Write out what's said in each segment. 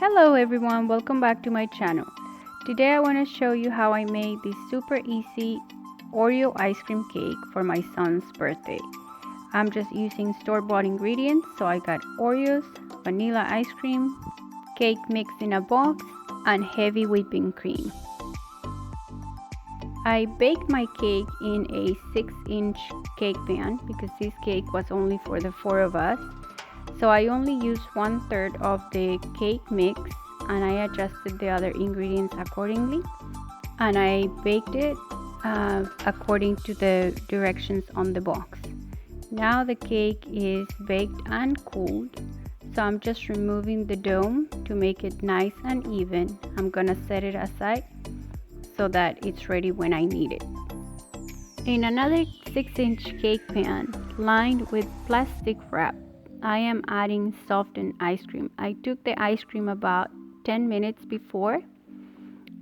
Hello everyone, welcome back to my channel. Today I want to show you how I made this super easy Oreo ice cream cake for my son's birthday. I'm just using store-bought ingredients, so I got Oreos, vanilla ice cream, cake mix in a box, and heavy whipping cream. I baked my cake in a 6-inch cake pan because this cake was only for the 4 of us. So I only used 1/3 of the cake mix and I adjusted the other ingredients accordingly. And I baked it according to the directions on the box. Now the cake is baked and cooled. So I'm just removing the dome to make it nice and even. I'm gonna set it aside so that it's ready when I need it. In another 6-inch cake pan lined with plastic wrap, I am adding softened ice cream. I took the ice cream about 10 minutes before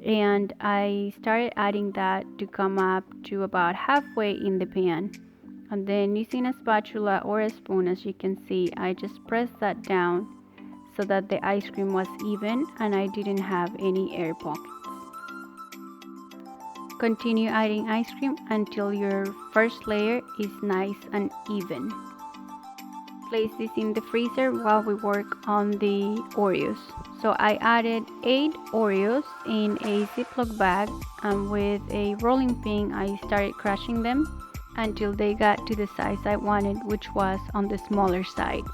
and I started adding that to come up to about halfway in the pan. And then using a spatula or a spoon, as you can see, I just pressed that down so that the ice cream was even and I didn't have any air pockets. Continue adding ice cream until your first layer is nice and even. Place this in the freezer while we work on the Oreos. So I added 8 Oreos in a Ziploc bag, and with a rolling pin I started crushing them until they got to the size I wanted, which was on the smaller side.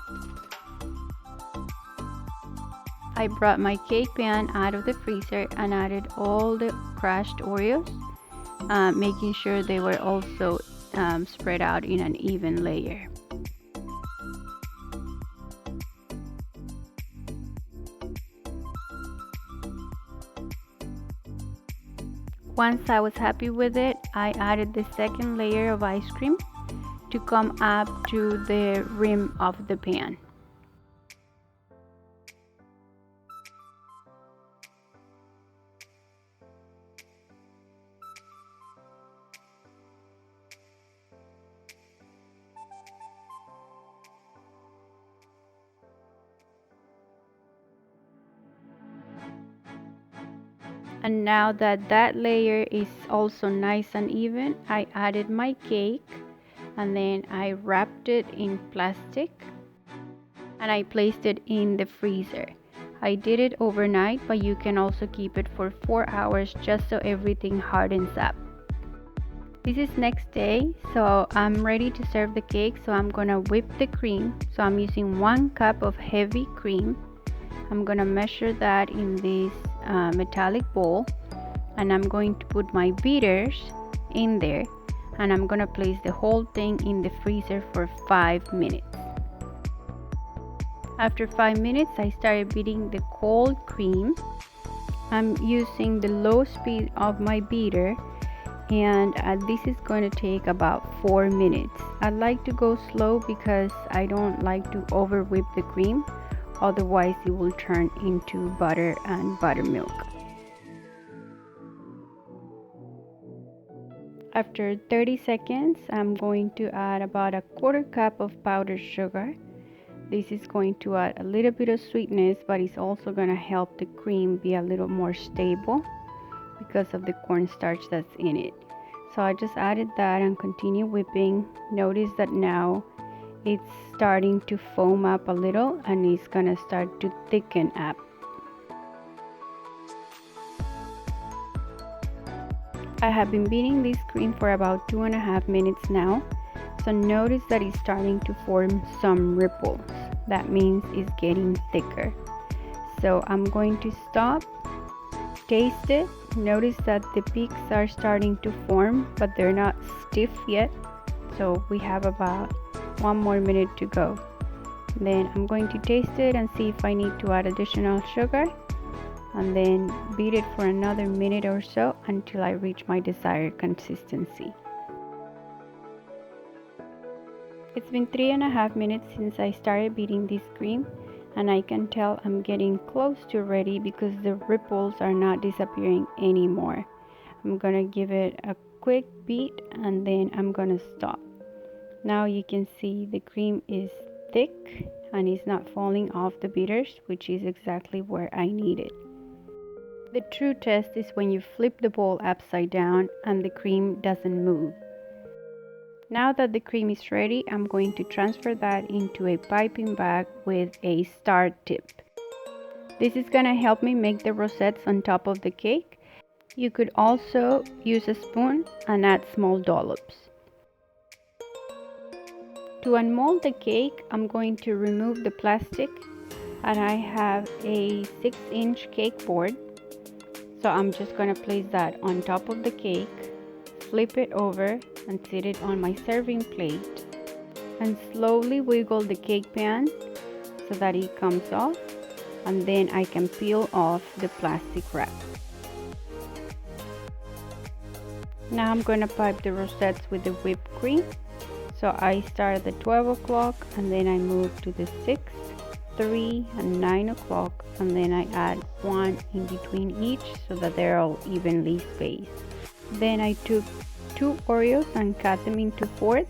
I brought my cake pan out of the freezer and added all the crushed Oreos, making sure they were also spread out in an even layer. Once I was happy with it, I added the second layer of ice cream to come up to the rim of the pan. And now that that layer is also nice and even, I added my cake and then I wrapped it in plastic and I placed it in the freezer. I did it overnight, but you can also keep it for 4 hours just so everything hardens up. This is next day, so I'm ready to serve the cake, so I'm gonna whip the cream. So I'm using 1 cup of heavy cream. I'm gonna measure that in this metallic bowl, and I'm going to put my beaters in there, and I'm gonna place the whole thing in the freezer for 5 minutes. After 5 minutes, I started beating the cold cream. I'm using the low speed of my beater, and this is going to take about 4 minutes. I like to go slow because I don't like to over whip the cream, otherwise it will turn into butter and buttermilk. After 30 seconds, I'm going to add about a 1/4 cup of powdered sugar. This is going to add a little bit of sweetness, but it's also going to help the cream be a little more stable because of the cornstarch that's in it. So I just added that and continue whipping. Notice that now it's starting to foam up a little and it's gonna start to thicken up. I have been beating this cream for about 2.5 minutes now. So notice that it's starting to form some ripples. That means it's getting thicker. So I'm going to stop, taste it. Notice that the peaks are starting to form, but they're not stiff yet. So we have about 1 more minute to go. Then I'm going to taste it and see if I need to add additional sugar, and then beat it for another minute or so until I reach my desired consistency. It's been 3.5 minutes since I started beating this cream, and I can tell I'm getting close to ready because the ripples are not disappearing anymore. I'm gonna give it a quick beat and then I'm gonna stop. Now you can see the cream is thick and it's not falling off the beaters, which is exactly where I need it. The true test is when you flip the bowl upside down and the cream doesn't move. Now that the cream is ready, I'm going to transfer that into a piping bag with a star tip. This is going to help me make the rosettes on top of the cake. You could also use a spoon and add small dollops. To unmold the cake, I'm going to remove the plastic, and I have a 6-inch cake board. So I'm just going to place that on top of the cake, flip it over and sit it on my serving plate, and slowly wiggle the cake pan so that it comes off, and then I can peel off the plastic wrap. Now I'm going to pipe the rosettes with the whipped cream. So I start at the 12 o'clock and then I move to the 6, 3 and 9 o'clock, and then I add 1 in between each so that they're all evenly spaced. Then I took 2 Oreos and cut them into fourths.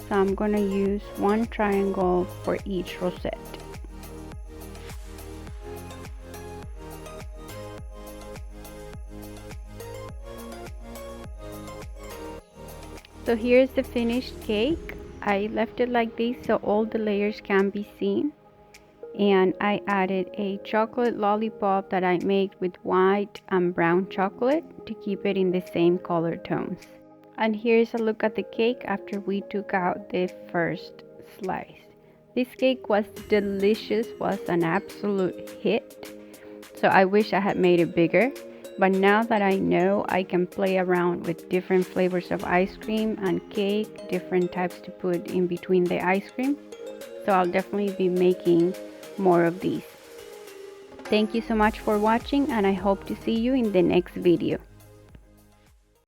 So I'm going to use 1 triangle for each rosette. So here's the finished cake. I left it like this so all the layers can be seen. And I added a chocolate lollipop that I made with white and brown chocolate to keep it in the same color tones. And here's a look at the cake after we took out the first slice. This cake was delicious, was an absolute hit. So I wish I had made it bigger. But now that I know, I can play around with different flavors of ice cream and cake, different types to put in between the ice cream. So I'll definitely be making more of these. Thank you so much for watching, and I hope to see you in the next video.